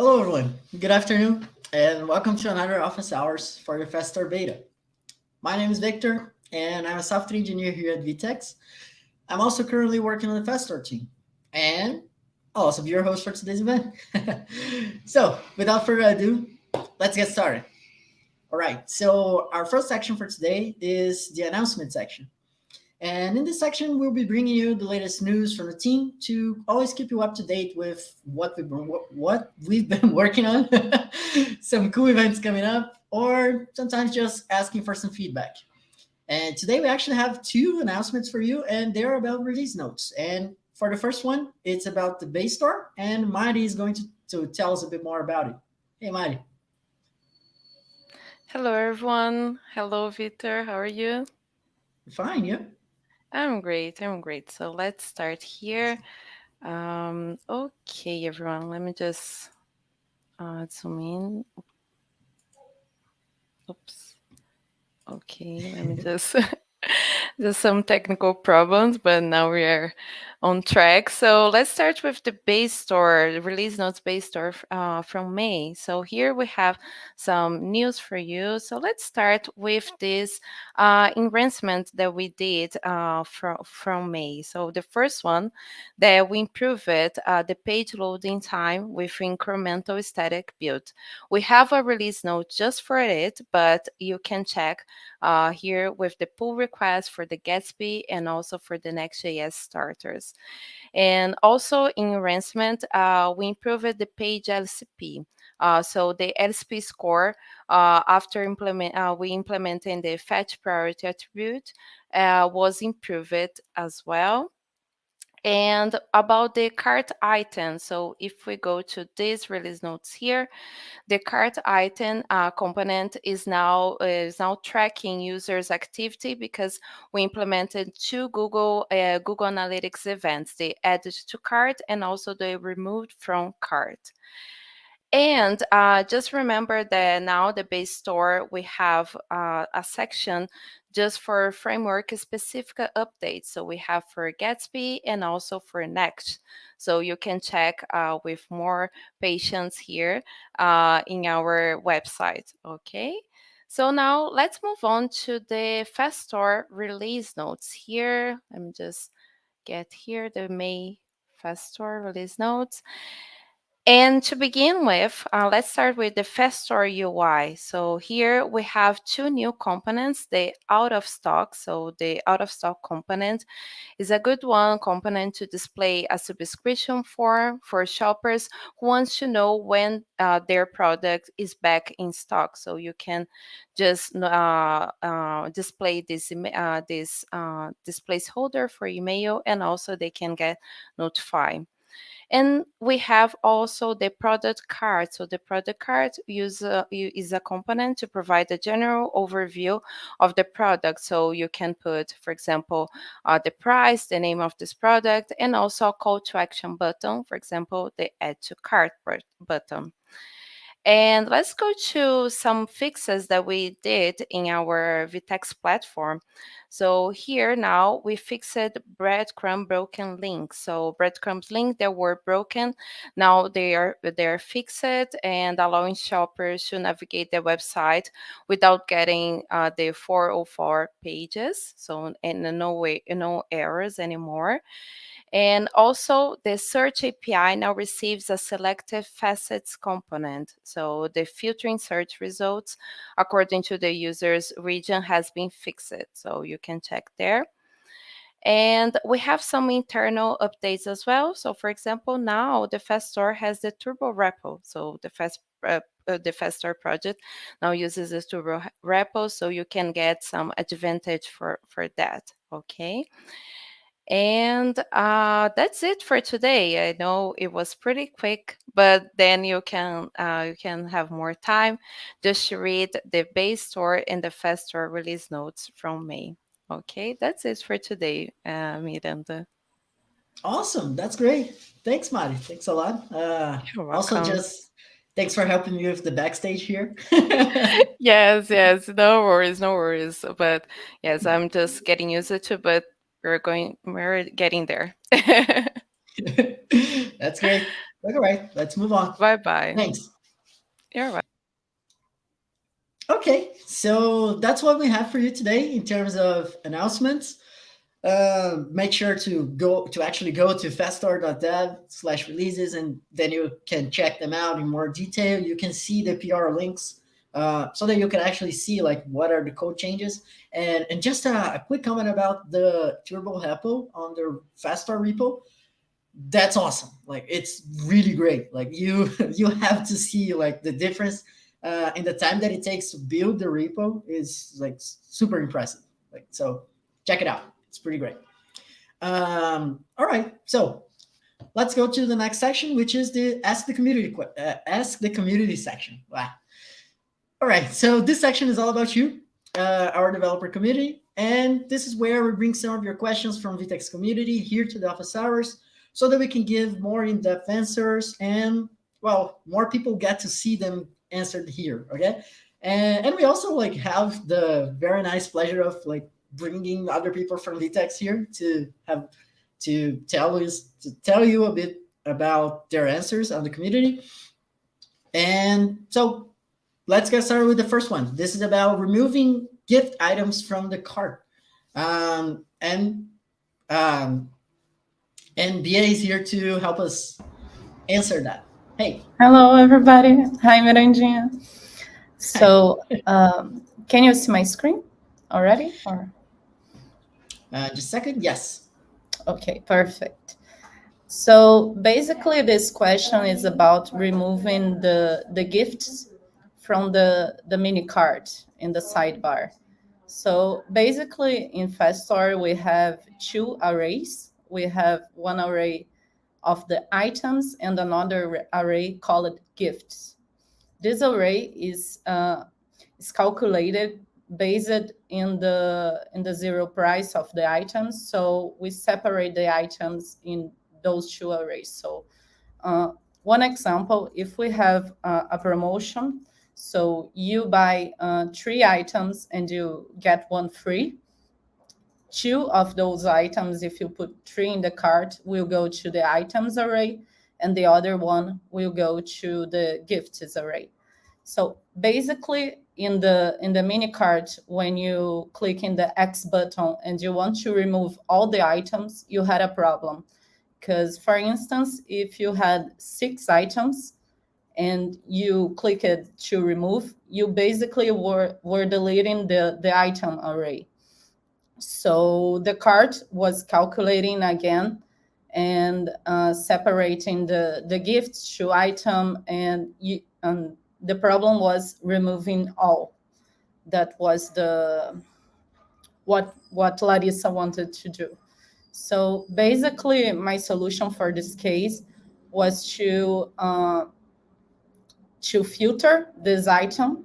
Hello, everyone. Good afternoon, and welcome to another office hours for the FastStore beta. My name is Victor, and I'm a software engineer here at VTEX. I'm also currently working on the FastStore team, and I'll also be your host for today's event. So, without further ado, let's get started. All right, so our first section for today is the announcement section. And in this section, we'll be bringing you the latest news from the team to always keep you up to date with what we've been working on, some cool events coming up, or sometimes just asking for some feedback. And today we actually have two announcements for you, and they're about release notes. And for the first one, it's about the base store, and Marty is going to tell us a bit more about it. Hey, Marty. Hello, everyone. Hello, Victor. How are you? Fine, yeah? I'm great. I'm great. So let's start here. Okay, everyone. Let me just zoom in. Oops. Okay, let me just just some technical problems, but now we are on track. So let's start with the base store, the release notes base store from May. So here we have some news for you. So let's start with this enhancement that we did from May. So the first one, that we improved the page loading time with incremental static build. We have a release note just for it, but you can check here with the pull request for the Gatsby and also for the Next.js starters. And also in enhancement, we improved the page LCP. So the LCP score after we implementing the fetch priority attribute was improved as well. And about the cart item, so if we go to this release notes here, the cart item component is now tracking users' activity because we implemented two Google Analytics events: the added to cart and also the removed from cart. And just remember that now the base store we have a section just for framework specific updates. So we have for Gatsby and also for Next. So you can check with more patience here in our website. Okay. So now let's move on to the FastStore release notes here. Let me just get here the May FastStore release notes. And to begin with, let's start with the FastStore UI. So here we have two new components, the out of stock. So the out of stock component is a good one component to display a subscription form for shoppers who wants to know when their product is back in stock. So you can just display this placeholder for email, and also they can get notified. And we have also the product card. So the product card is a component to provide a general overview of the product. So you can put, for example, the price, the name of this product, and also a call to action button, for example, the add to cart button. And let's go to some fixes that we did in our VTEX platform. So here now we fixed breadcrumb broken links. So breadcrumbs link that were broken, now they're fixed and allowing shoppers to navigate the website without getting the 404 pages. So and no errors anymore. And also the search API now receives a selective facets component. So the filtering search results according to the user's region has been fixed. So you can check there. And we have some internal updates as well. So for example, now the FastStore has the turbo repo. So the FastStore project now uses this turbo repo, so you can get some advantage for that. Okay. And that's it for today. I know it was pretty quick, but then you can have more time just to read the base store and the fast store release notes from May. Okay, that's it for today, Miranda. Awesome. That's great. Thanks, Marty. Thanks a lot. You're Also, welcome. just thanks for helping me with the backstage here. Yes, yes, no worries, no worries. But yes, I'm just getting used to it, but we're getting there. That's great. All right, let's move on. Bye-bye. Thanks. You're welcome. Okay, so that's what we have for you today in terms of announcements. Make sure to actually go to faststore.dev/releases, and then you can check them out in more detail. You can see the PR links, so that you can actually see like what are the code changes. And just a quick comment about the Turbo repo on the FastStore repo. That's awesome. Like it's really great. Like you you have to see like the difference in the time that it takes to build the repo is like super impressive. Like so, check it out. It's pretty great. All right, so let's go to the next section, which is the ask the community section. Wow. All right, so this section is all about you, our developer community, and this is where we bring some of your questions from VTEX community here to the office hours, so that we can give more in-depth answers, and well, more people get to see them answered here. Okay, and we also like have the very nice pleasure of like bringing other people from VTEX here to have to tell you a bit about their answers on the community. And so let's get started with the first one. This is about removing gift items from the cart. Um, and um, and BA is here to help us answer that. Hey. Hello, everybody. Hi, Mirandinha. So, can you see my screen already? Or just a second. Yes. Okay, perfect. So basically, this question is about removing the gifts from the mini cart in the sidebar. So basically, in FastStore, we have two arrays. We have one array of the items and another array called gifts. This array is calculated based in the zero price of the items. So we separate the items in those two arrays. So one example, if we have a promotion, so you buy 3 items and you get one free. 2 of those items, if you put 3 in the cart, will go to the items array, and the other one will go to the gifts array. So basically, in the mini cart, when you click in the X button and you want to remove all the items, you had a problem. Because, for instance, if you had 6 items and you click it to remove, you basically were deleting the item array. So the cart was calculating again and separating the gifts to item, and the problem was removing all. That was what Larissa wanted to do. So basically, my solution for this case was to filter this item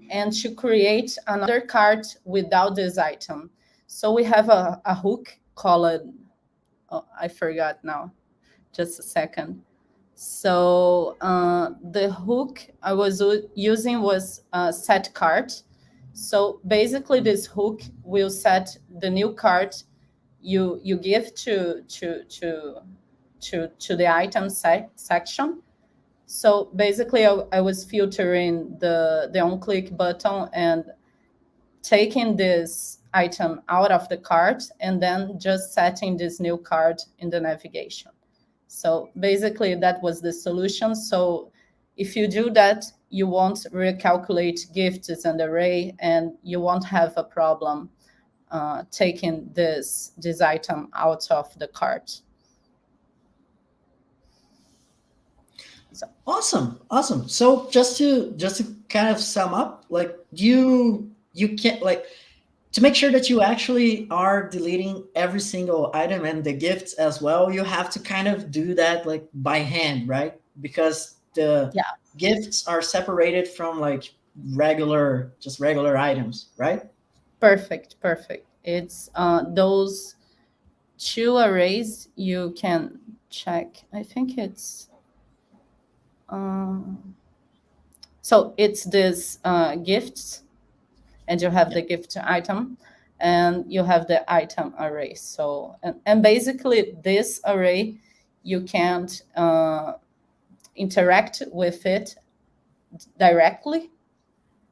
and to create another cart without this item. So we have a hook called, I forgot now, just a second. So the hook I was using was set cart. So basically, this hook will set the new cart you give to the item section. So basically, I was filtering the on-click button and taking this item out of the cart and then just setting this new cart in the navigation. So basically, that was the solution. So if you do that, you won't recalculate gifts as an array, and you won't have a problem taking this item out of the cart. So. Awesome. So just to kind of sum up, like you can't like to make sure that you actually are deleting every single item and the gifts as well. You have to kind of do that like by hand, right? Because the gifts are separated from like regular items, right? Perfect. It's those 2 arrays you can check. I think it's so it's this gifts, and you have the gift item, and you have the item array. So and basically this array you can't interact with it directly.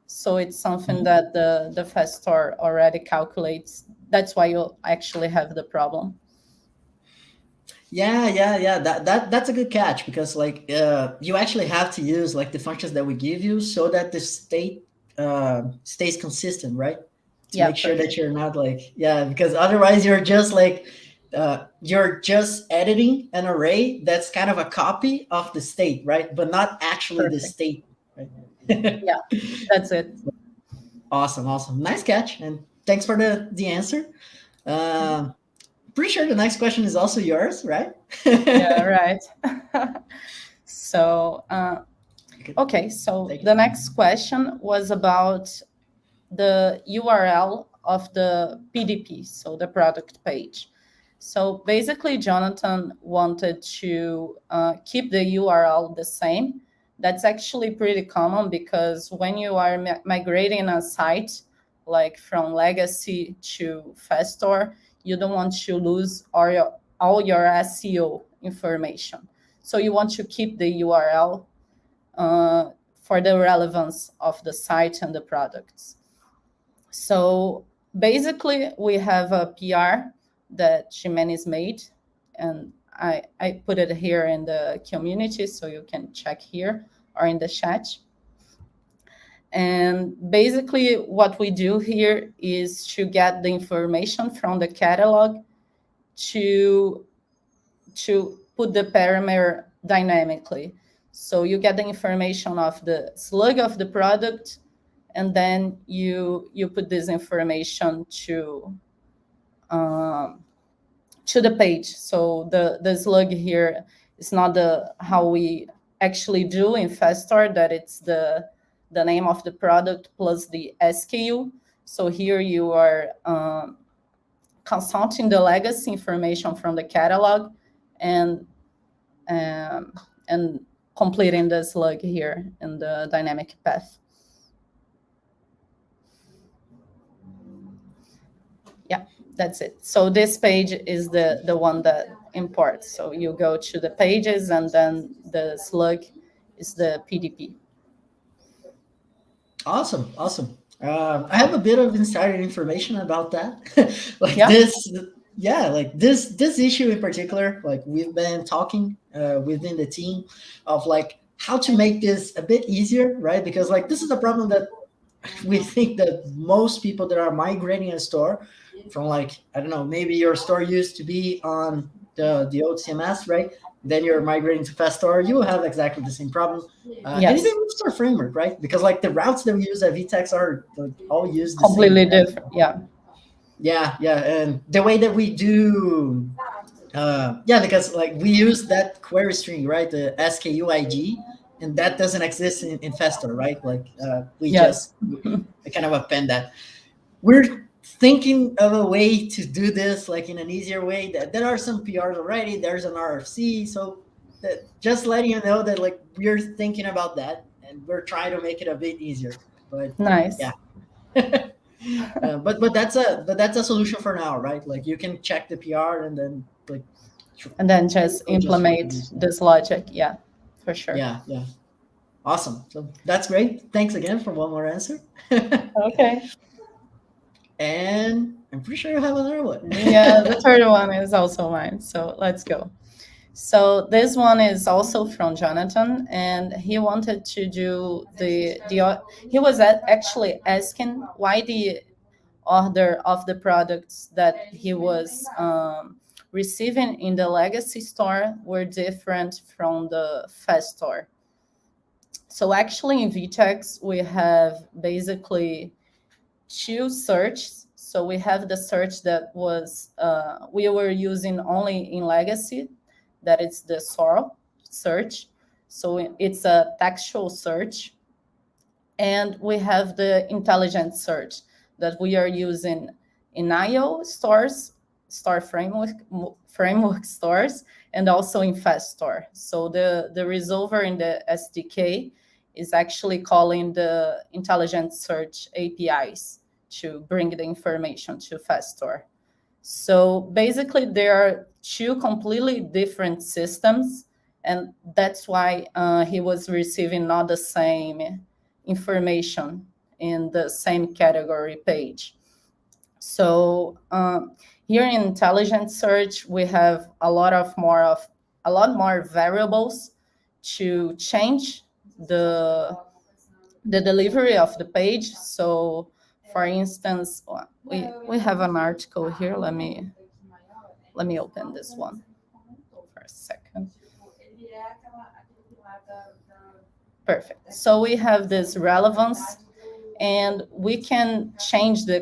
So it's something that the FastStore already calculates. That's why you actually have the problem. Yeah. That's a good catch, because like you actually have to use like the functions that we give you so that the state stays consistent, right? To Yeah, make sure that perfect. you're not like, yeah, because otherwise you're just editing an array that's kind of a copy of the state, right? But not actually the Perfect. state, right? Yeah, that's it. Awesome, nice catch, and thanks for the answer. Um, Pretty sure the next question is also yours, right? Yeah, right. So, okay, so Thank you. the next question was about the URL of the PDP, so the product page. So basically, Jonathan wanted to keep the URL the same. That's actually pretty common, because when you are migrating a site like from legacy to FastStore, you don't want to lose all your SEO information. So you want to keep the URL for the relevance of the site and the products. So basically, we have a PR that Ximenes made, and I put it here in the community, so you can check here or in the chat. And basically, what we do here is to get the information from the catalog to put the parameter dynamically. So you get the information of the slug of the product, and then you put this information to the page. So the slug here is not how we actually do in FastStore, that it's the name of the product plus the SKU. So here you are consulting the legacy information from the catalog and completing the slug here in the dynamic path. Yeah, that's it. So this page is the one that imports. So you go to the pages, and then the slug is the PDP. Awesome. I have a bit of insider information about that. Like Yeah. this issue in particular, like we've been talking within the team of like how to make this a bit easier, right? Because like this is a problem that we think that most people that are migrating a store from, like, I don't know, maybe your store used to be on the old CMS, right? Then you're migrating to FastStore, you will have exactly the same problem. And Yes. even with Store Framework, right? Because like the routes that we use at VTEX are like, all used the Completely same. different. Yeah. Yeah, and the way that we do, because like we use that query string, right? The SKU ID, and that doesn't exist in FastStore, right? Like we Yes. just kind of append that. We're thinking of a way to do this like in an easier way. That there are some PRs already. There's an RFC, so that just letting you know that like we're thinking about that, and we're trying to make it a bit easier. But Nice. yeah. But that's a solution for now, right? Like you can check the PR and then like And then just implement this logic. Yeah, for sure. Yeah. Awesome. So that's great. Thanks again for one more answer. Okay. And I'm pretty sure you have another one. Yeah, the third one is also mine. So let's go. So this one is also from Jonathan, and he wanted to do he was actually asking why the order of the products that he was receiving in the legacy store were different from the FastStore. So actually in VTEX, we have basically two searches. So we have the search that was we were using only in legacy, that is the SORL search. So it's a textual search. And we have the intelligent search that we are using in IO stores, store framework stores, and also in FastStore. So the resolver in the SDK is actually calling the intelligent search APIs to bring the information to FastStore. So basically, there are two completely different systems, and that's why he was receiving not the same information in the same category page. So here in intelligent search, we have a lot more variables to change the delivery of the page. So for instance, we have an article here. Let me open this one for a second. Perfect. So we have this relevance, and we can change the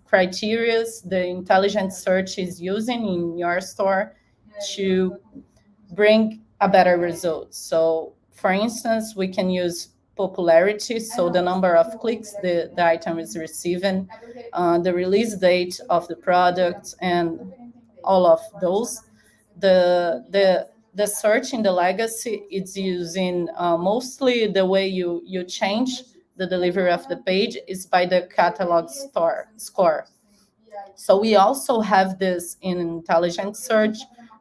criteria the intelligent search is using in your store to bring a better result. So for instance, we can use popularity, so the number of clicks the item is receiving, the release date of the product, and all of those. The search in the legacy, it's using mostly the way you change the delivery of the page is by the catalog score. So we also have this in intelligent search,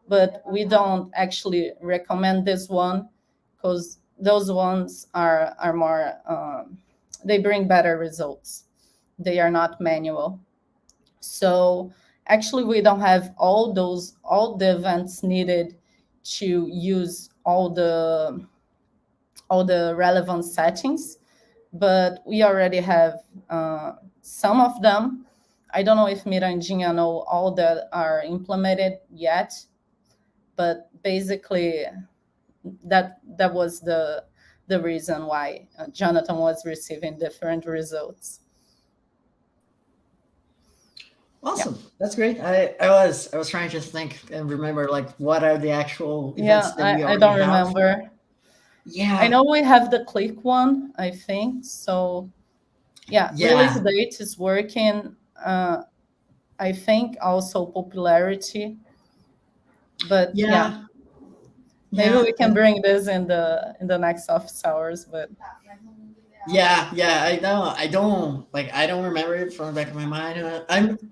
but we don't actually recommend this one because those ones are more, they bring better results. They are not manual. So actually we don't have all the events needed to use all the relevant settings, but we already have some of them. I don't know if Mirandinha know all that are implemented yet, but basically that was the reason why Jonathan was receiving different results. Awesome. Yeah. That's great. I was trying to think and remember like what are the actual events that we already I don't have. remember. Yeah. I know we have the click one, I think. So release date is working. I think also popularity. But maybe we can bring this in the next office hours, but I know. I don't remember it from the back of my mind.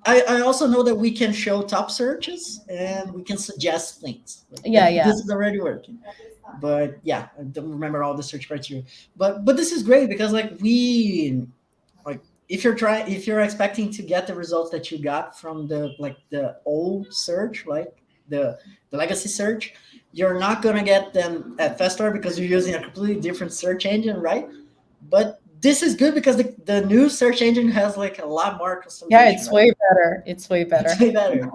I also know that we can show top searches and we can suggest things. This is already working. But I don't remember all the search criteria. But this is great because if you're expecting to get the results that you got from the old search, like the legacy search, you're not gonna get them at FastStore because you're using a completely different search engine, right? But this is good because the new search engine has like a lot more customization. Yeah, it's way better. It's way better. It's way better.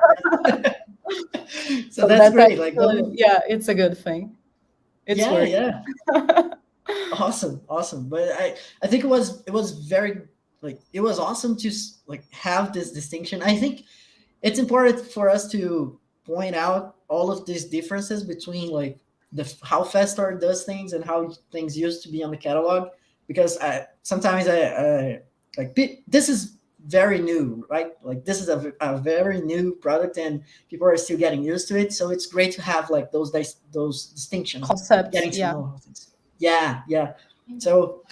so that's great. Actually, it's a good thing. It's working. Yeah. Awesome. But I think it was very it was awesome to have this distinction. I think it's important for us to point out all of these differences between how FastStore does things and how things used to be on the catalog, because sometimes this is very new, right? Like this is a very new product and people are still getting used to it. So it's great to have those distinctions. Concepts, getting to know things. Yeah. So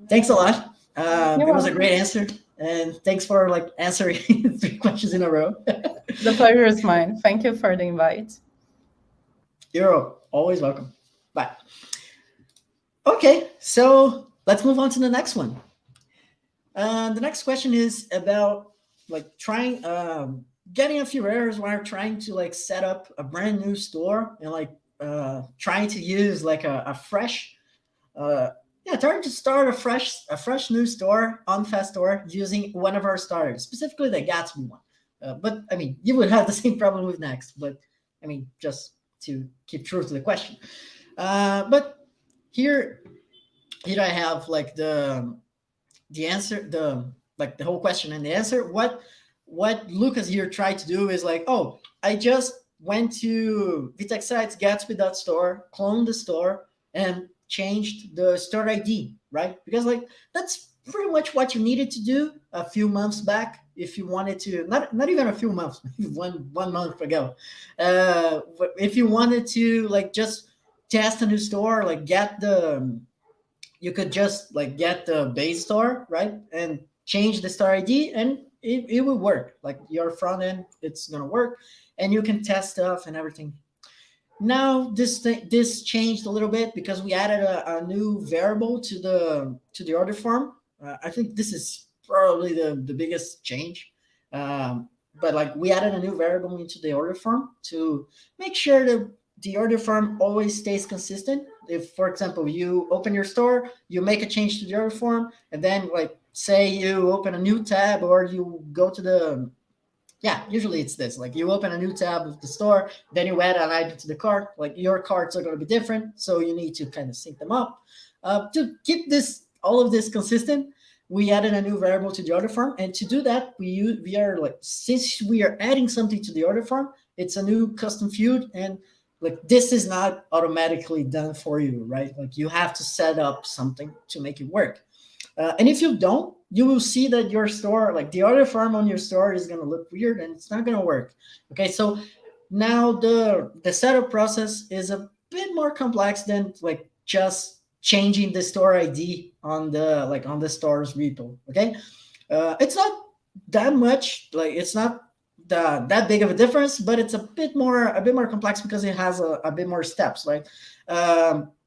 thanks a lot. It was a great answer. And thanks for answering 3 questions in a row. The pleasure is mine. Thank you for the invite. You're always welcome. Bye. Okay, so let's move on to the next one. The next question is about trying getting a few errors when you're trying to set up a brand new store and trying to use a fresh trying to start a fresh new store on FastStore using one of our starters, specifically the Gatsby one. But I mean, you would have the same problem with Next, but I mean, just to keep true to the question. But here I have the answer, the whole question and the answer. What Lucas here tried to do is I just went to VTEX sites Gatsby.store, cloned the store, and changed the store ID, right? Because that's pretty much what you needed to do a few months back if you wanted to, not even a few months, one month ago. If you wanted to just test a new store, you could just get the base store, right? And change the store ID and it will work. Your front end, it's gonna work and you can test stuff and everything. Now this changed a little bit because we added a new variable to the order form. I think this is probably the biggest change. But like we added a new variable into the order form to make sure that the order form always stays consistent. If, for example, you open your store, you make a change to the order form, and then like say you open a new tab or you go to the yeah, usually it's this. Like you open a new tab of the store, then you add an item to the cart. Like your carts are going to be different, so you need to kind of sync them up. To keep all of this consistent, we added a new variable to the order form, and to do that, we are like since we are adding something to the order form, it's a new custom field, and like this is not automatically done for you, right? Like you have to set up something to make it work. And if you don't, you will see that your store, like the order form on your store, is going to look weird and it's not going to work. Okay, so now the setup process is a bit more complex than like just changing the store ID on the store's repo. Okay, it's not that much, like it's not that big of a difference, but it's a bit more complex because it has a bit more steps, right?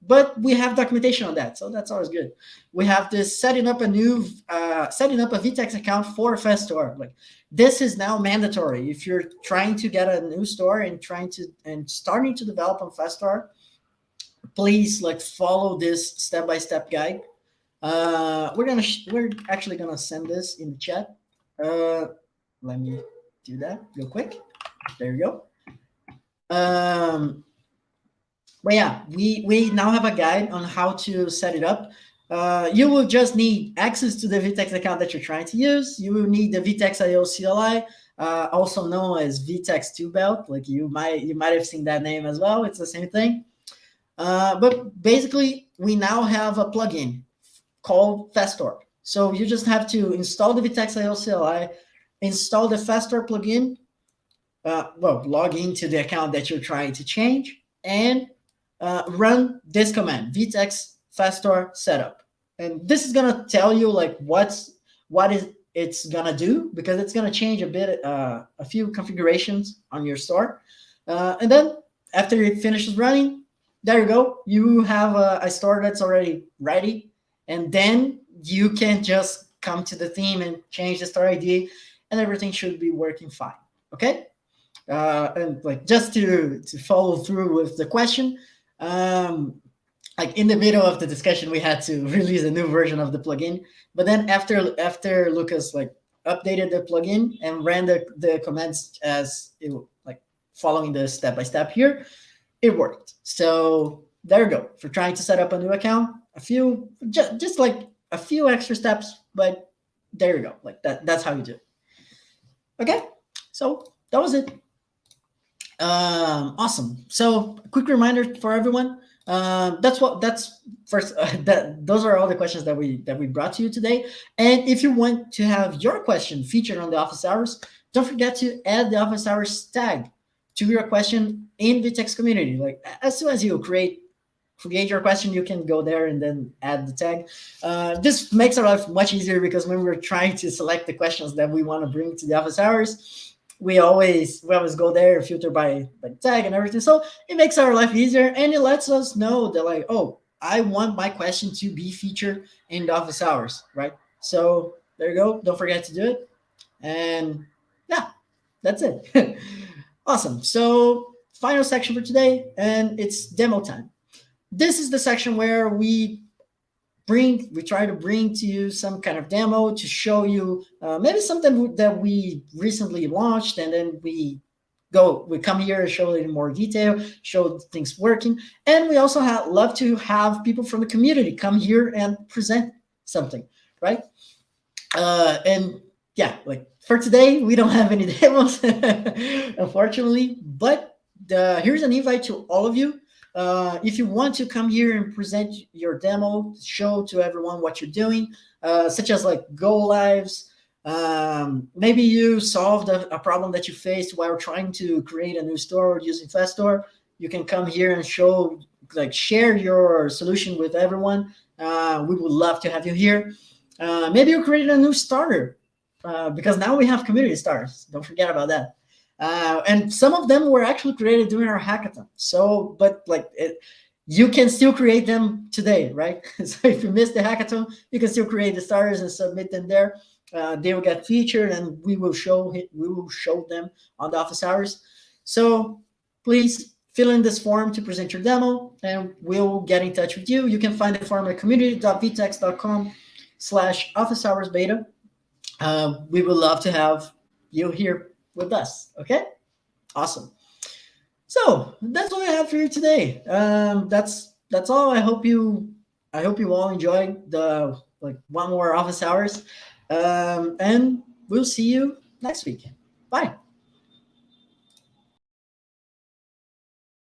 But we have documentation on that, so that's always good. We have this setting up a VTEX account for FastStore. Like this is now mandatory if you're trying to get a new store and starting to develop on FastStore. Please like follow this step-by-step guide. We're actually gonna send this in the chat. Let me do that real quick. There you go. But yeah, we now have a guide on how to set it up. You will just need access to the VTEX account that you're trying to use. You will need the VTEX IO CLI, also known as VTEX 2 belt. Like you might have seen that name as well. It's the same thing. But basically, we now have a plugin called FastStore. So you just have to install the VTEX IO CLI, install the FastStore plugin, log into the account that you're trying to change, and run this command, VTEX FastStore setup. And this is gonna tell you like what it's gonna do, because it's gonna change a bit, a few configurations on your store. And then after it finishes running, there you go. You have a store that's already ready. And then you can just come to the theme and change the store ID, and everything should be working fine. Okay? And like just to follow through with the question, like in the middle of the discussion, we had to release a new version of the plugin. But then after Lucas like updated the plugin and ran the commands as it, like following the step-by-step here, it worked. So there you go. For trying to set up a new account, just like a few extra steps, but there you go. Like that's how you do it. Okay, so that was it. Awesome. So a quick reminder for everyone. Those are all the questions that we brought to you today. And if you want to have your question featured on the office hours, don't forget to add the office hours tag to your question in VTEX Community. Like as soon as you create your question, you can go there and then add the tag. This makes our life much easier, because when we're trying to select the questions that we want to bring to the office hours, we always go there and filter by tag and everything. So it makes our life easier, and it lets us know that like, oh, I want my question to be featured in the office hours, right? So there you go. Don't forget to do it. And yeah, that's it. Awesome. So final section for today, and it's demo time. This is the section where we try to bring to you some kind of demo to show you maybe something that we recently launched, and then we come here and show it in more detail, show things working. And we also love to have people from the community come here and present something, right? And yeah, like for today, we don't have any demos, unfortunately, but here's an invite to all of you. If you want to come here and present your demo, show to everyone what you're doing, such as like go lives, maybe you solved a problem that you faced while trying to create a new store using FastStore, you can come here and share your solution with everyone. We would love to have you here. Maybe you created a new starter, because now we have community starters. Don't forget about that. And some of them were actually created during our hackathon. So, but like you can still create them today, right? So if you missed the hackathon, you can still create the starters and submit them there. They will get featured, and we will show them on the office hours. So please fill in this form to present your demo, and we'll get in touch with you. You can find the form at community.vtex.com/office hours beta. We would love to have you here with us. Okay, awesome. So that's what I have for you today. That's all. I hope you all enjoyed the one more office hours, and we'll see you next week. Bye.